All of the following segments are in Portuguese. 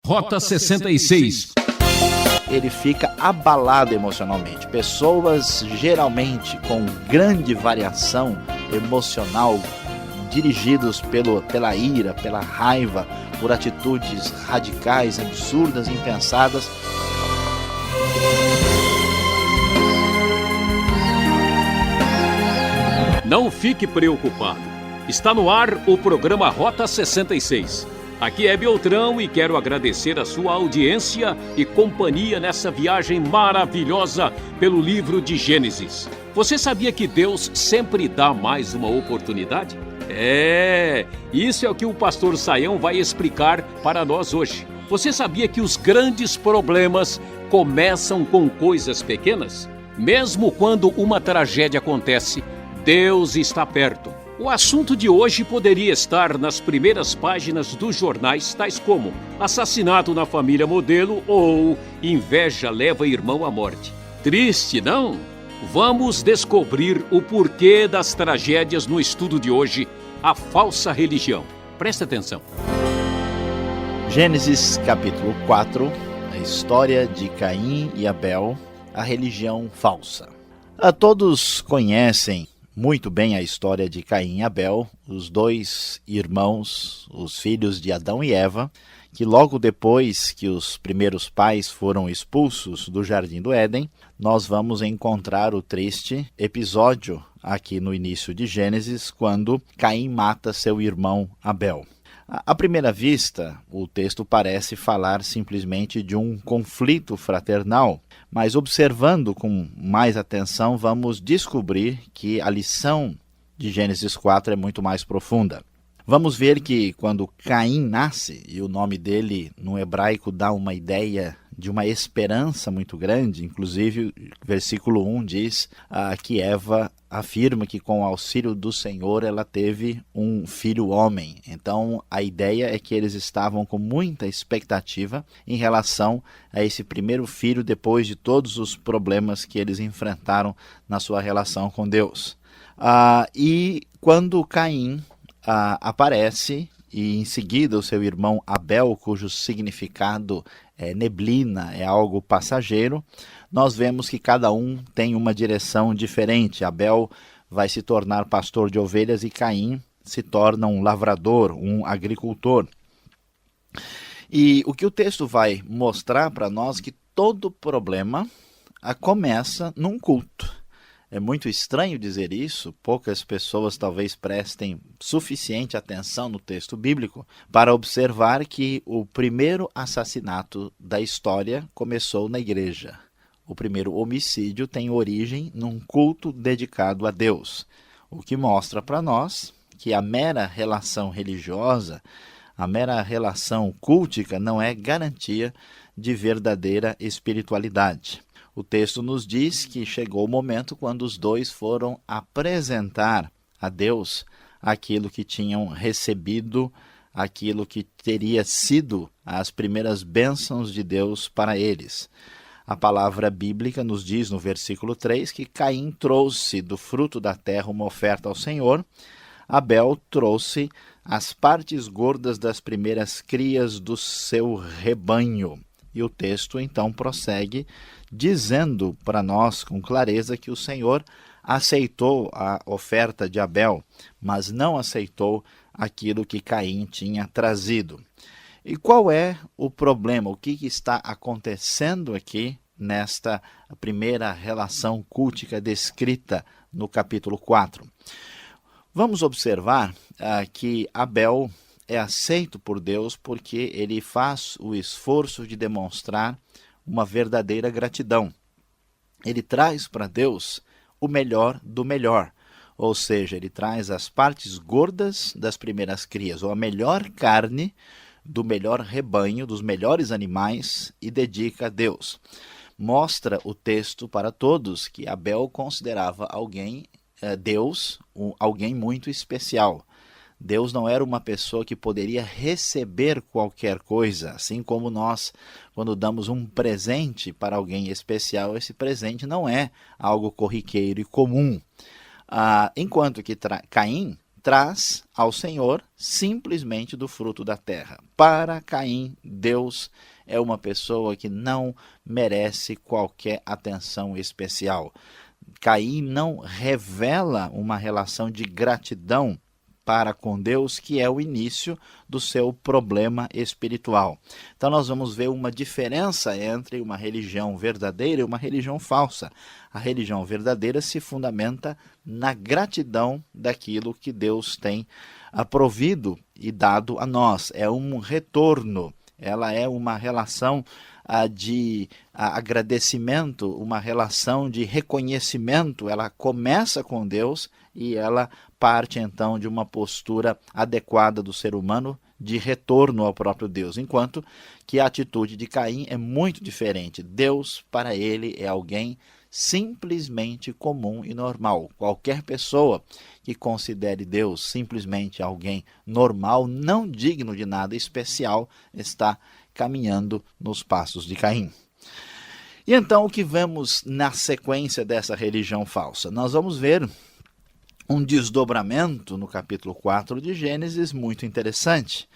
Rota 66. Ele fica abalado emocionalmente. Pessoas geralmente com grande variação emocional, dirigidos pela ira, pela raiva, por atitudes radicais, absurdas, impensadas. Não fique preocupado. Está no ar o programa Rota 66. Aqui é Beltrão e quero agradecer a sua audiência e companhia nessa viagem maravilhosa pelo livro de Gênesis. Você sabia que Deus sempre dá mais uma oportunidade? Isso é o que o pastor Saião vai explicar para nós hoje. Você sabia que os grandes problemas começam com coisas pequenas? Mesmo quando uma tragédia acontece, Deus está perto. O assunto de hoje poderia estar nas primeiras páginas dos jornais, tais como assassinato na família modelo ou inveja leva irmão à morte. Triste, não? Vamos descobrir o porquê das tragédias no estudo de hoje, a falsa religião. Presta atenção. Gênesis capítulo 4, a história de Caim e Abel, a religião falsa. Todos conhecem muito bem a história de Caim e Abel, os dois irmãos, os filhos de Adão e Eva, que logo depois que os primeiros pais foram expulsos do Jardim do Éden, nós vamos encontrar o triste episódio aqui no início de Gênesis, quando Caim mata seu irmão Abel. À primeira vista, o texto parece falar simplesmente de um conflito fraternal, mas observando com mais atenção, vamos descobrir que a lição de Gênesis 4 é muito mais profunda. Vamos ver que quando Caim nasce, e o nome dele no hebraico dá uma ideia de uma esperança muito grande, inclusive versículo 1 diz que Eva afirma que com o auxílio do Senhor ela teve um filho homem. Então a ideia é que eles estavam com muita expectativa em relação a esse primeiro filho depois de todos os problemas que eles enfrentaram na sua relação com Deus. E quando Caim aparece, e em seguida o seu irmão Abel, cujo significado é neblina, é algo passageiro, nós vemos que cada um tem uma direção diferente. Abel vai se tornar pastor de ovelhas e Caim se torna um lavrador, um agricultor. E o que o texto vai mostrar para nós é que todo problema começa num culto. É muito estranho dizer isso, poucas pessoas talvez prestem suficiente atenção no texto bíblico para observar que o primeiro assassinato da história começou na igreja. O primeiro homicídio tem origem num culto dedicado a Deus, o que mostra para nós que a mera relação religiosa, a mera relação cultica não é garantia de verdadeira espiritualidade. O texto nos diz que chegou o momento quando os dois foram apresentar a Deus aquilo que tinham recebido, aquilo que teria sido as primeiras bênçãos de Deus para eles. A palavra bíblica nos diz no versículo 3 que Caim trouxe do fruto da terra uma oferta ao Senhor, Abel trouxe as partes gordas das primeiras crias do seu rebanho. E o texto então prossegue dizendo para nós com clareza que o Senhor aceitou a oferta de Abel, mas não aceitou aquilo que Caim tinha trazido. E qual é o problema? O que está acontecendo aqui nesta primeira relação cultica descrita no capítulo 4? Vamos observar que Abel é aceito por Deus porque ele faz o esforço de demonstrar uma verdadeira gratidão. Ele traz para Deus o melhor do melhor, ou seja, ele traz as partes gordas das primeiras crias, ou a melhor carne do melhor rebanho, dos melhores animais, e dedica a Deus. Mostra o texto para todos que Abel considerava Deus alguém muito especial. Deus não era uma pessoa que poderia receber qualquer coisa, assim como nós, quando damos um presente para alguém especial, esse presente não é algo corriqueiro e comum. Enquanto que Caim traz ao Senhor simplesmente do fruto da terra. Para Caim, Deus é uma pessoa que não merece qualquer atenção especial. Caim não revela uma relação de gratidão para com Deus, que é o início do seu problema espiritual. Então nós vamos ver uma diferença entre uma religião verdadeira e uma religião falsa. A religião verdadeira se fundamenta na gratidão daquilo que Deus tem provido e dado a nós. É um retorno, ela é uma relação de agradecimento, uma relação de reconhecimento. Ela começa com Deus e ela parte então de uma postura adequada do ser humano de retorno ao próprio Deus, enquanto que a atitude de Caim é muito diferente. Deus, para ele, é alguém simplesmente comum e normal. Qualquer pessoa que considere Deus simplesmente alguém normal, não digno de nada especial, está caminhando nos passos de Caim. E então o que vemos na sequência dessa religião falsa? Nós vamos ver um desdobramento no capítulo 4 de Gênesis muito interessante.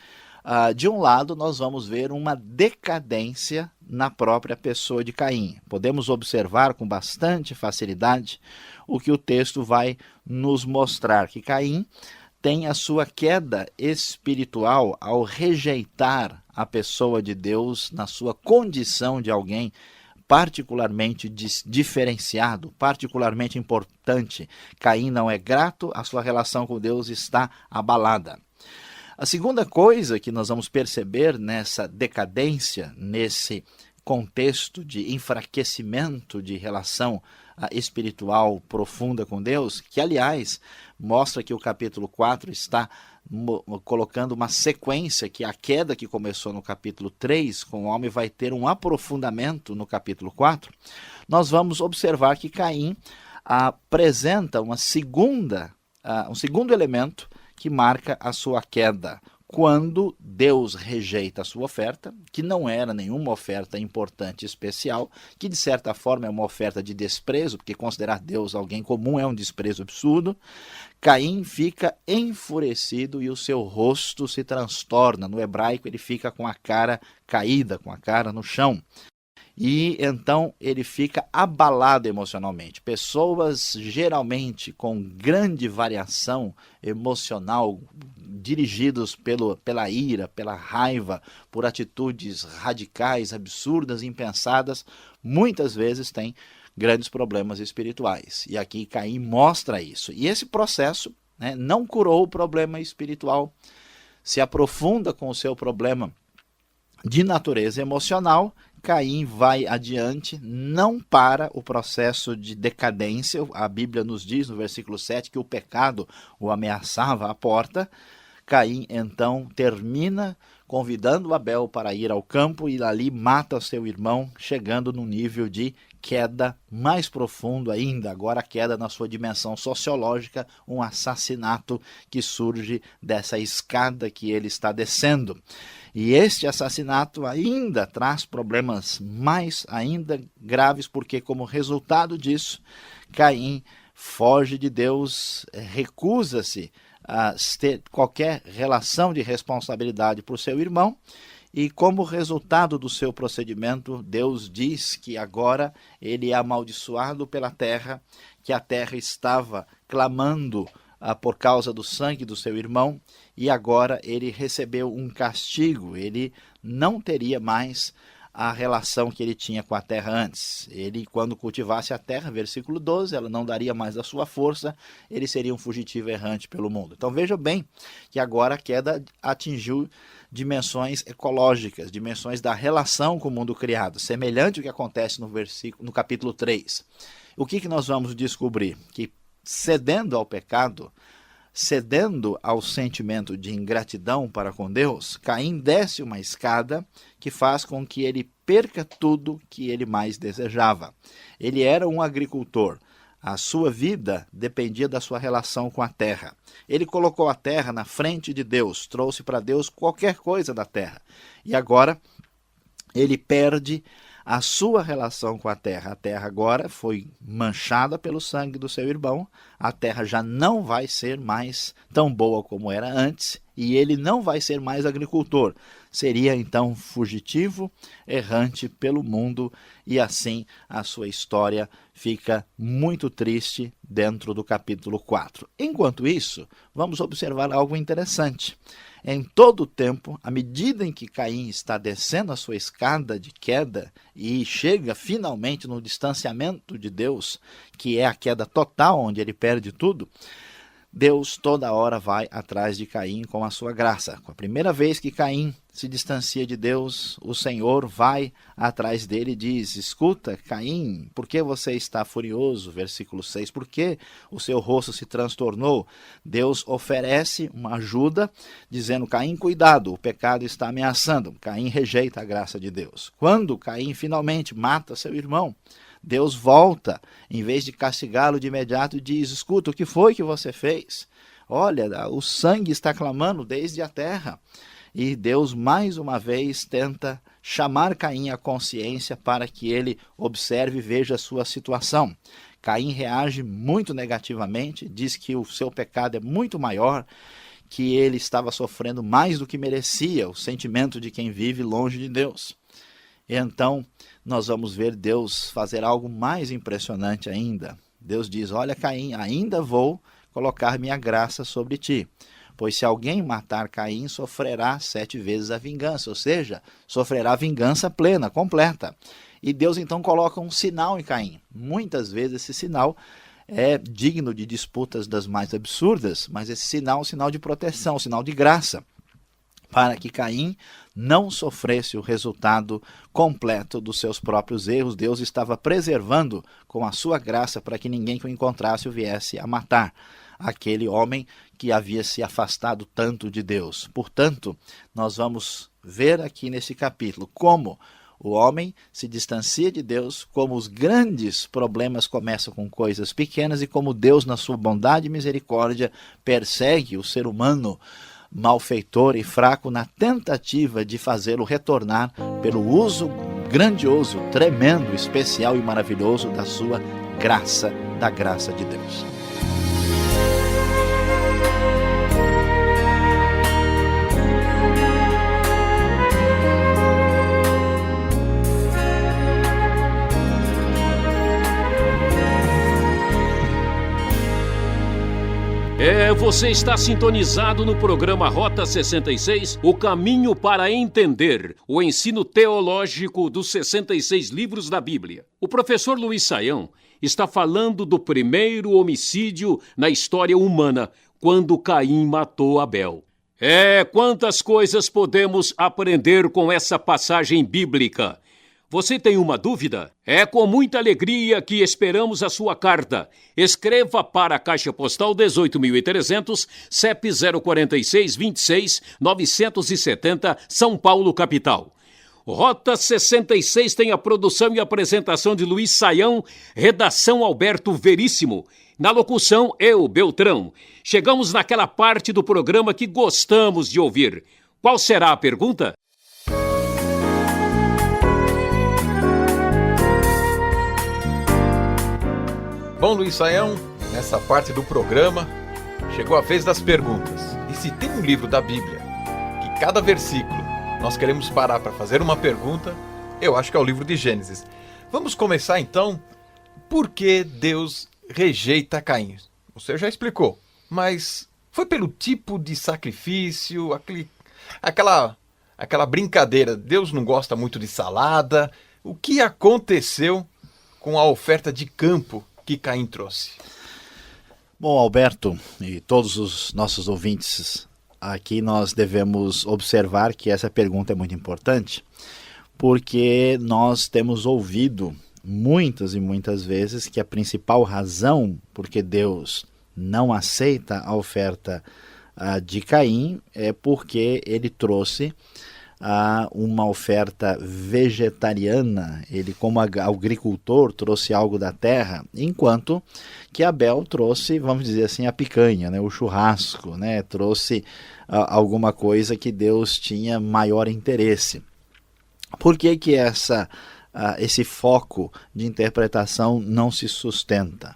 De um lado, nós vamos ver uma decadência na própria pessoa de Caim. Podemos observar com bastante facilidade o que o texto vai nos mostrar, que Caim tem a sua queda espiritual ao rejeitar a pessoa de Deus na sua condição de alguém particularmente diferenciado, particularmente importante. Caim não é grato, a sua relação com Deus está abalada. A segunda coisa que nós vamos perceber nessa decadência, nesse contexto de enfraquecimento de relação espiritual profunda com Deus, que aliás mostra que o capítulo 4 está colocando uma sequência, que a queda que começou no capítulo 3 com o homem vai ter um aprofundamento no capítulo 4, nós vamos observar que Caim apresenta um segundo elemento que marca a sua queda. Quando Deus rejeita a sua oferta, que não era nenhuma oferta importante especial, que de certa forma é uma oferta de desprezo, porque considerar Deus alguém comum é um desprezo absurdo, Caim fica enfurecido e o seu rosto se transtorna. No hebraico ele fica com a cara caída, com a cara no chão. E então ele fica abalado emocionalmente. Pessoas geralmente com grande variação emocional, dirigidos pela ira, pela raiva, por atitudes radicais, absurdas, impensadas, muitas vezes têm grandes problemas espirituais. E aqui Caim mostra isso. E esse processo, não curou o problema espiritual, se aprofunda com o seu problema de natureza emocional. Caim vai adiante, não para o processo de decadência. A Bíblia nos diz no versículo 7 que o pecado o ameaçava à porta. Caim então termina convidando Abel para ir ao campo e ali mata seu irmão, chegando num nível de queda mais profundo ainda, agora a queda na sua dimensão sociológica, um assassinato que surge dessa escada que ele está descendo. E este assassinato ainda traz problemas mais ainda graves, porque como resultado disso, Caim foge de Deus, recusa-se a ter qualquer relação de responsabilidade por seu irmão, e como resultado do seu procedimento, Deus diz que agora ele é amaldiçoado pela terra, que a terra estava clamando por causa do sangue do seu irmão, e agora ele recebeu um castigo. Ele não teria mais a relação que ele tinha com a terra antes. Ele, quando cultivasse a terra, versículo 12, ela não daria mais a sua força, ele seria um fugitivo errante pelo mundo. Então veja bem que agora a queda atingiu dimensões ecológicas, dimensões da relação com o mundo criado, semelhante ao que acontece no capítulo 3. O que nós vamos descobrir? Que cedendo ao pecado, cedendo ao sentimento de ingratidão para com Deus, Caim desce uma escada que faz com que ele perca tudo que ele mais desejava. Ele era um agricultor. A sua vida dependia da sua relação com a terra. Ele colocou a terra na frente de Deus, trouxe para Deus qualquer coisa da terra. E agora ele perde a sua relação com a terra. A terra agora foi manchada pelo sangue do seu irmão, a terra já não vai ser mais tão boa como era antes, e ele não vai ser mais agricultor. Seria então fugitivo, errante pelo mundo, e assim a sua história fica muito triste dentro do capítulo 4. Enquanto isso, vamos observar algo interessante. Em todo o tempo, à medida em que Caim está descendo a sua escada de queda e chega finalmente no distanciamento de Deus, que é a queda total, onde ele perde tudo, Deus toda hora vai atrás de Caim com a sua graça. Com a primeira vez que Caim se distancia de Deus, o Senhor vai atrás dele e diz: escuta, Caim, por que você está furioso? Versículo 6, por que o seu rosto se transtornou? Deus oferece uma ajuda, dizendo: Caim, cuidado, o pecado está ameaçando. Caim rejeita a graça de Deus. Quando Caim finalmente mata seu irmão, Deus volta, em vez de castigá-lo de imediato, e diz: escuta, o que foi que você fez? Olha, o sangue está clamando desde a terra. E Deus mais uma vez tenta chamar Caim à consciência para que ele observe e veja a sua situação. Caim reage muito negativamente, diz que o seu pecado é muito maior, que ele estava sofrendo mais do que merecia, o sentimento de quem vive longe de Deus. Então, nós vamos ver Deus fazer algo mais impressionante ainda. Deus diz: olha, Caim, ainda vou colocar minha graça sobre ti. Pois se alguém matar Caim, sofrerá 7 vezes a vingança, ou seja, sofrerá vingança plena, completa. E Deus então coloca um sinal em Caim. Muitas vezes esse sinal é digno de disputas das mais absurdas, mas esse sinal é um sinal de proteção, um sinal de graça, para que Caim não sofresse o resultado completo dos seus próprios erros. Deus estava preservando com a sua graça para que ninguém que o encontrasse o viesse a matar, aquele homem que havia se afastado tanto de Deus. Portanto, nós vamos ver aqui nesse capítulo como o homem se distancia de Deus, como os grandes problemas começam com coisas pequenas e como Deus, na sua bondade e misericórdia, persegue o ser humano malfeitor e fraco na tentativa de fazê-lo retornar pelo uso grandioso, tremendo, especial e maravilhoso da sua graça, da graça de Deus. Você está sintonizado no programa Rota 66, o caminho para entender o ensino teológico dos 66 livros da Bíblia. O professor Luiz Saião está falando do primeiro homicídio na história humana, quando Caim matou Abel. Quantas coisas podemos aprender com essa passagem bíblica? Você tem uma dúvida? É com muita alegria que esperamos a sua carta. Escreva para a Caixa Postal 18.300, CEP 046-26-970, São Paulo, capital. Rota 66 tem a produção e apresentação de Luiz Saião, redação Alberto Veríssimo. Na locução, eu, Beltrão. Chegamos naquela parte do programa que gostamos de ouvir. Qual será a pergunta? Bom, Luiz Saião, nessa parte do programa, chegou a vez das perguntas. E se tem um livro da Bíblia que cada versículo nós queremos parar para fazer uma pergunta, eu acho que é o livro de Gênesis. Vamos começar então, por que Deus rejeita Caim? Você já explicou, mas foi pelo tipo de sacrifício, aquela brincadeira, Deus não gosta muito de salada. O que aconteceu com a oferta de campo que Caim trouxe? Bom, Alberto e todos os nossos ouvintes, aqui nós devemos observar que essa pergunta é muito importante, porque nós temos ouvido muitas e muitas vezes que a principal razão por que Deus não aceita a oferta de Caim é porque ele trouxe uma oferta vegetariana. Ele, como agricultor, trouxe algo da terra, enquanto que Abel trouxe, vamos dizer assim, a picanha, né, o churrasco, né, trouxe alguma coisa que Deus tinha maior interesse. Por que essa esse foco de interpretação não se sustenta.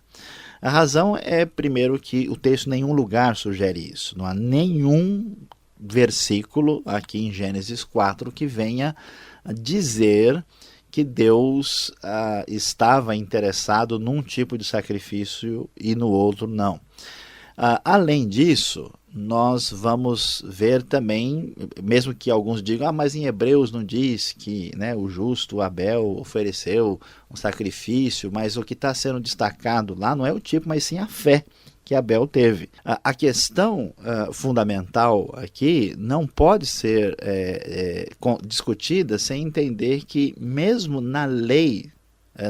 A razão é, primeiro, que o texto em nenhum lugar sugere isso. Não há nenhum versículo aqui em Gênesis 4 que venha dizer que Deus estava interessado num tipo de sacrifício e no outro não. Além disso, nós vamos ver também, mesmo que alguns digam, mas em Hebreus não diz que, né, o justo Abel ofereceu um sacrifício, mas o que está sendo destacado lá não é o tipo, mas sim a fé que Abel teve. A questão fundamental aqui não pode ser discutida sem entender que mesmo na lei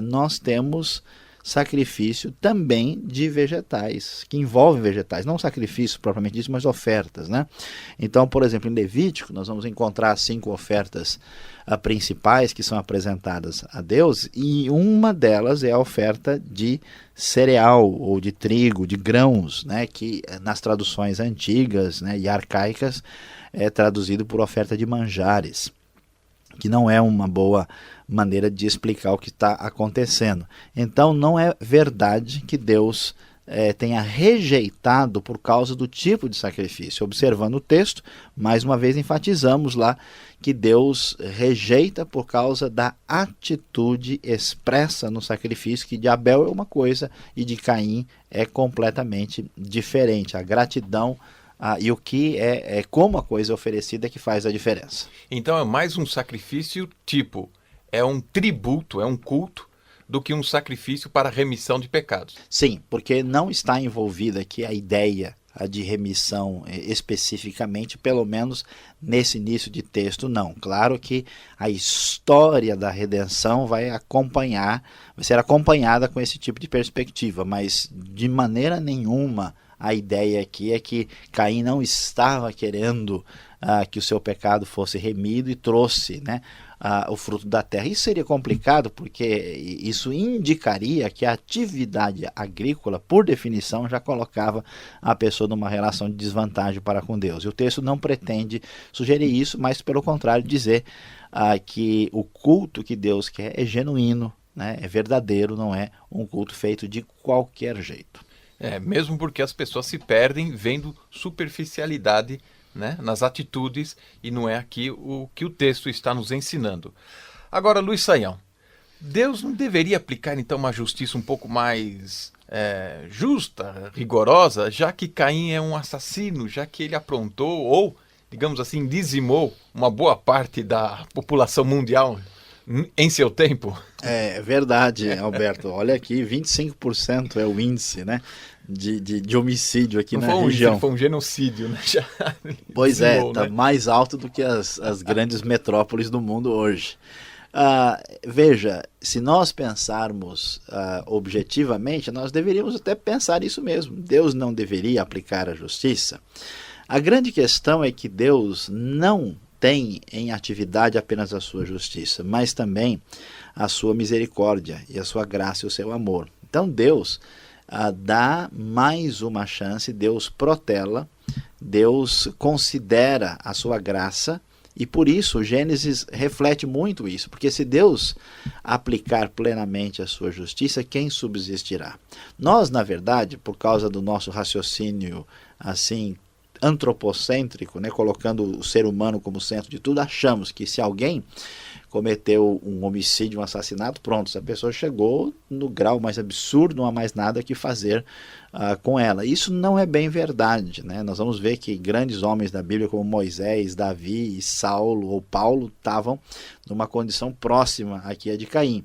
nós temos sacrifício também de vegetais, que envolvem vegetais, não sacrifício propriamente disso, mas ofertas, né? Então, por exemplo, em Levítico, nós vamos encontrar 5 ofertas principais que são apresentadas a Deus, e uma delas é a oferta de cereal, ou de trigo, de grãos, né? Que nas traduções antigas, né, e arcaicas é traduzido por oferta de manjares, que não é uma boa maneira de explicar o que está acontecendo. Então não é verdade que Deus tenha rejeitado por causa do tipo de sacrifício. Observando o texto, mais uma vez enfatizamos lá que Deus rejeita por causa da atitude expressa no sacrifício, que de Abel é uma coisa e de Caim é completamente diferente. A gratidão e o que é como a coisa é oferecida que faz a diferença. Então é mais um sacrifício tipo, é um tributo, é um culto, do que um sacrifício para remissão de pecados. Sim, porque não está envolvida aqui a ideia de remissão especificamente, pelo menos nesse início de texto não. Claro que a história da redenção vai ser acompanhada com esse tipo de perspectiva, mas de maneira nenhuma a ideia aqui é que Caim não estava querendo que o seu pecado fosse remido e trouxe, né, o fruto da terra. Isso seria complicado porque isso indicaria que a atividade agrícola, por definição, já colocava a pessoa numa relação de desvantagem para com Deus. E o texto não pretende sugerir isso, mas pelo contrário dizer que o culto que Deus quer é genuíno, né, é verdadeiro, não é um culto feito de qualquer jeito. Mesmo porque as pessoas se perdem vendo superficialidade, né, nas atitudes, e não é aqui o que o texto está nos ensinando. Agora, Luiz Saião, Deus não deveria aplicar então uma justiça um pouco mais justa, rigorosa, já que Caim é um assassino, já que ele aprontou ou, digamos assim, dizimou uma boa parte da população mundial em seu tempo? É verdade, Alberto. Olha aqui, 25% é o índice, né, de homicídio aqui na região. Foi um genocídio, né? Pois está mais alto do que as grandes metrópoles do mundo hoje. Veja, se nós pensarmos objetivamente, nós deveríamos até pensar isso mesmo. Deus não deveria aplicar a justiça. A grande questão é que Deus não tem em atividade apenas a sua justiça, mas também a sua misericórdia e a sua graça e o seu amor. Então Deus dá mais uma chance, Deus protela, Deus considera a sua graça, e por isso o Gênesis reflete muito isso, porque se Deus aplicar plenamente a sua justiça, quem subsistirá? Nós, na verdade, por causa do nosso raciocínio assim antropocêntrico, né, colocando o ser humano como centro de tudo, achamos que se alguém cometeu um homicídio, um assassinato, pronto, essa pessoa chegou no grau mais absurdo, não há mais nada que fazer com ela. Isso não é bem verdade, né? Nós vamos ver que grandes homens da Bíblia como Moisés, Davi, Saulo ou Paulo estavam numa condição próxima aqui a de Caim.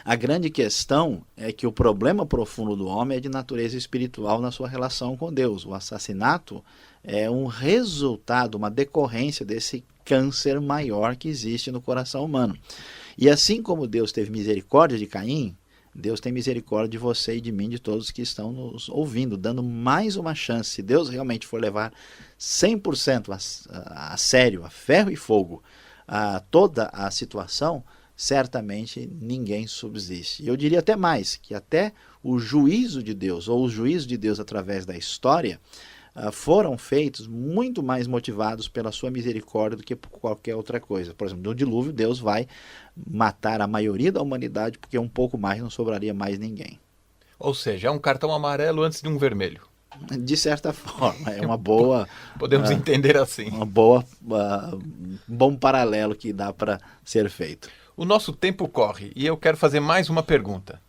A grande questão é que o problema profundo do homem é de natureza espiritual na sua relação com Deus. O assassinato é um resultado, uma decorrência desse câncer maior que existe no coração humano. E assim como Deus teve misericórdia de Caim, Deus tem misericórdia de você e de mim, de todos que estão nos ouvindo, dando mais uma chance. Se Deus realmente for levar 100% a sério, a ferro e fogo, toda a situação, certamente ninguém subsiste. Eu diria até mais, que até o juízo de Deus, ou o juízo de Deus através da história, foram feitos muito mais motivados pela sua misericórdia do que por qualquer outra coisa. Por exemplo, no dilúvio, Deus vai matar a maioria da humanidade porque um pouco mais não sobraria mais ninguém. Ou seja, é um cartão amarelo antes de um vermelho. De certa forma, é uma boa... Podemos entender assim. Uma boa, bom paralelo que dá para ser feito. O nosso tempo corre e eu quero fazer mais uma pergunta.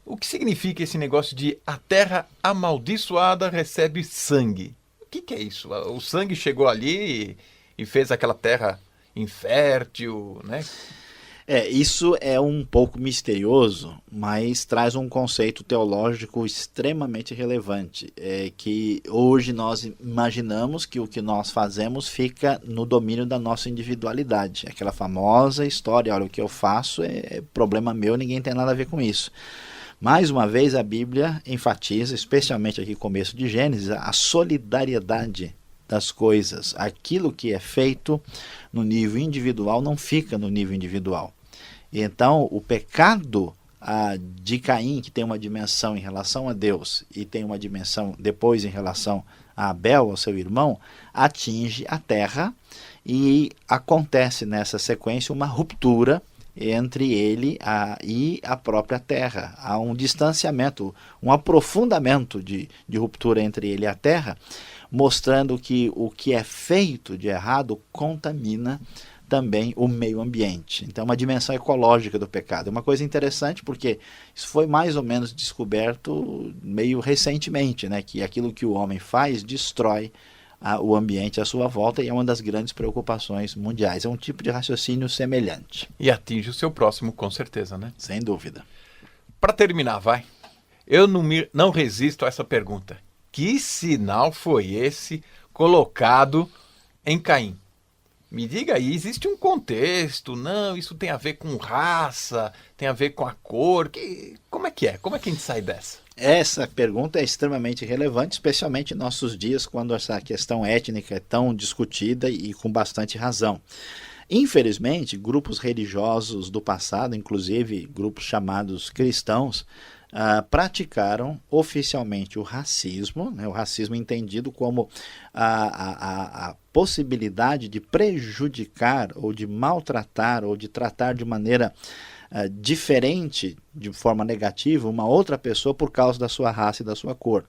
O que significa esse negócio de a terra amaldiçoada recebe sangue? O que é isso? O sangue chegou ali e fez aquela terra infértil, né? Isso é um pouco misterioso, mas traz um conceito teológico extremamente relevante, que hoje nós imaginamos que o que nós fazemos fica no domínio da nossa individualidade. Aquela famosa história, olha, o que eu faço é problema meu, ninguém tem nada a ver com isso. Mais uma vez a Bíblia enfatiza, especialmente aqui no começo de Gênesis, a solidariedade das coisas. Aquilo que é feito no nível individual não fica no nível individual. Então, o pecado de Caim, que tem uma dimensão em relação a Deus e tem uma dimensão depois em relação a Abel, ao seu irmão, atinge a terra e acontece nessa sequência uma ruptura entre ele e a própria terra. Há um distanciamento, um aprofundamento de ruptura entre ele e a terra, mostrando que o que é feito de errado contamina também o meio ambiente. Então, uma dimensão ecológica do pecado. É uma coisa interessante porque isso foi mais ou menos descoberto meio recentemente, né? Que aquilo que o homem faz destrói o ambiente à sua volta e é uma das grandes preocupações mundiais. É um tipo de raciocínio semelhante. E atinge o seu próximo, com certeza, né? Sem dúvida. Para terminar, eu não resisto a essa pergunta. Que sinal foi esse colocado em Caim? Me diga aí, existe um contexto? Não, isso tem a ver com raça, tem a ver com a cor. Como é que é? Como é que a gente sai dessa? Essa pergunta é extremamente relevante, especialmente em nossos dias, quando essa questão étnica é tão discutida e com bastante razão. Infelizmente, grupos religiosos do passado, inclusive grupos chamados cristãos, praticaram oficialmente o racismo, né, o racismo entendido como a possibilidade de prejudicar ou de maltratar ou de tratar de maneira diferente, de forma negativa, uma outra pessoa por causa da sua raça e da sua cor.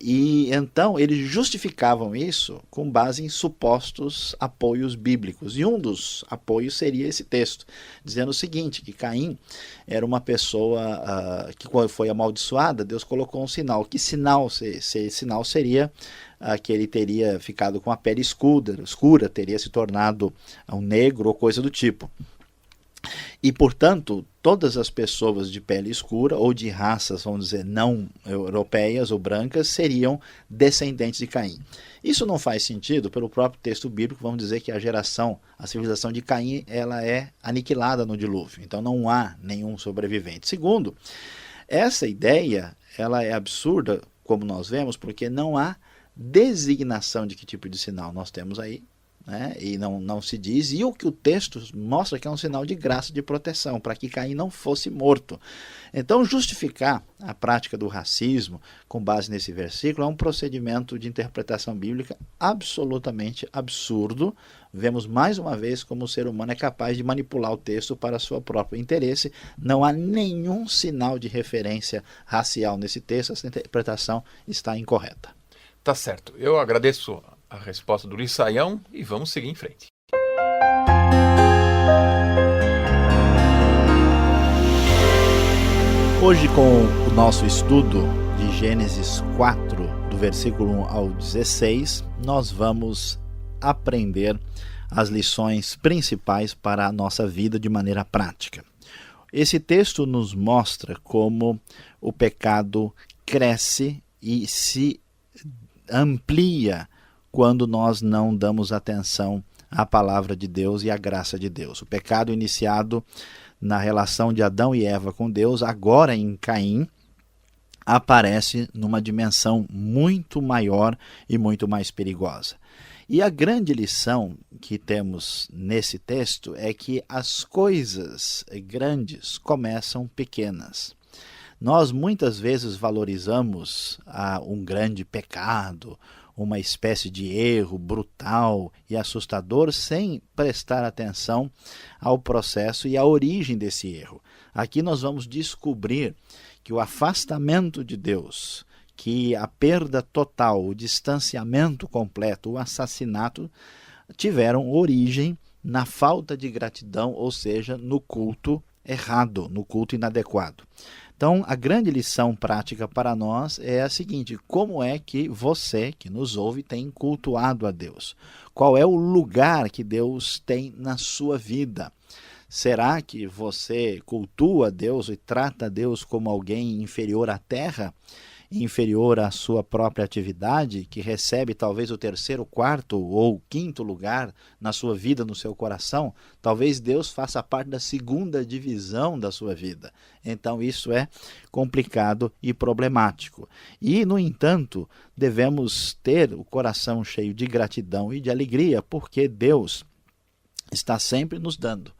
E então eles justificavam isso com base em supostos apoios bíblicos. E um dos apoios seria esse texto, dizendo o seguinte, que Caim era uma pessoa que quando foi amaldiçoada, Deus colocou um sinal. Que sinal? Esse sinal seria que ele teria ficado com a pele escura, teria se tornado um negro ou coisa do tipo. E, portanto, todas as pessoas de pele escura ou de raças, vamos dizer, não europeias ou brancas, seriam descendentes de Caim. Isso não faz sentido pelo próprio texto bíblico, vamos dizer que a civilização de Caim, ela é aniquilada no dilúvio, então não há nenhum sobrevivente. Segundo, essa ideia, ela é absurda, como nós vemos, porque não há designação de que tipo de sinal nós temos aí, né? E não se diz, e o que o texto mostra que é um sinal de graça, de proteção, para que Caim não fosse morto. Então, justificar a prática do racismo com base nesse versículo é um procedimento de interpretação bíblica absolutamente absurdo. Vemos mais uma vez como o ser humano é capaz de manipular o texto para seu próprio interesse. Não há nenhum sinal de referência racial nesse texto, essa interpretação está incorreta. Tá certo, eu agradeço a resposta do Luiz Saião e vamos seguir em frente. Hoje, com o nosso estudo de Gênesis 4, do versículo 1 ao 16, nós vamos aprender as lições principais para a nossa vida de maneira prática. Esse texto nos mostra como o pecado cresce e se amplia quando nós não damos atenção à palavra de Deus e à graça de Deus. O pecado iniciado na relação de Adão e Eva com Deus, agora em Caim, aparece numa dimensão muito maior e muito mais perigosa. E a grande lição que temos nesse texto é que as coisas grandes começam pequenas. Nós muitas vezes valorizamos um grande pecado, uma espécie de erro brutal e assustador, sem prestar atenção ao processo e à origem desse erro. Aqui nós vamos descobrir que o afastamento de Deus, que a perda total, o distanciamento completo, o assassinato, tiveram origem na falta de gratidão, ou seja, no culto errado, no culto inadequado. Então, a grande lição prática para nós é a seguinte: como é que você, que nos ouve, tem cultuado a Deus? Qual é o lugar que Deus tem na sua vida? Será que você cultua Deus e trata Deus como alguém inferior à terra, inferior à sua própria atividade, que recebe talvez o terceiro, quarto ou quinto lugar na sua vida, no seu coração? Talvez Deus faça parte da segunda divisão da sua vida. Então isso é complicado e problemático. E, no entanto, devemos ter o coração cheio de gratidão e de alegria, porque Deus está sempre nos dando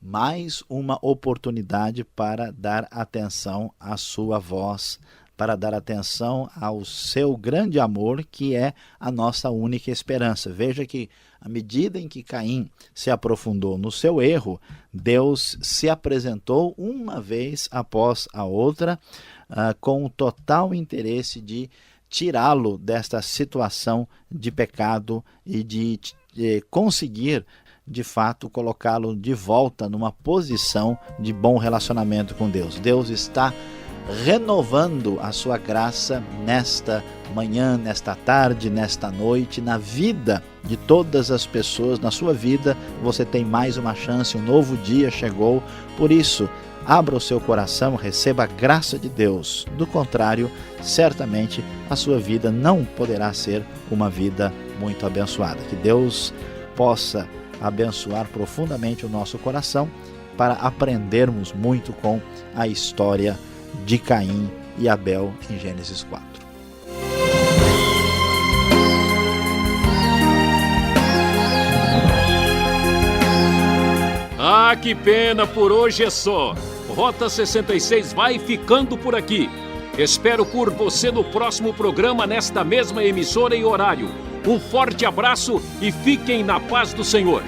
mais uma oportunidade para dar atenção à sua voz, para dar atenção ao seu grande amor, que é a nossa única esperança. Veja que, à medida em que Caim se aprofundou no seu erro, Deus se apresentou uma vez após a outra, com o total interesse de tirá-lo desta situação de pecado e de conseguir, de fato, colocá-lo de volta numa posição de bom relacionamento com Deus. Deus está renovando a sua graça nesta manhã, nesta tarde, nesta noite, na vida de todas as pessoas. Na sua vida você tem mais uma chance, um novo dia chegou. Por isso, abra o seu coração, receba a graça de Deus. Do contrário, certamente a sua vida não poderá ser uma vida muito abençoada. Que Deus possa abençoar profundamente o nosso coração para aprendermos muito com a história de Caim e Abel em Gênesis 4. Ah, que pena, por hoje é só. Rota 66 vai ficando por aqui. Espero por você no próximo programa, nesta mesma emissora e horário. Um forte abraço e fiquem na paz do Senhor.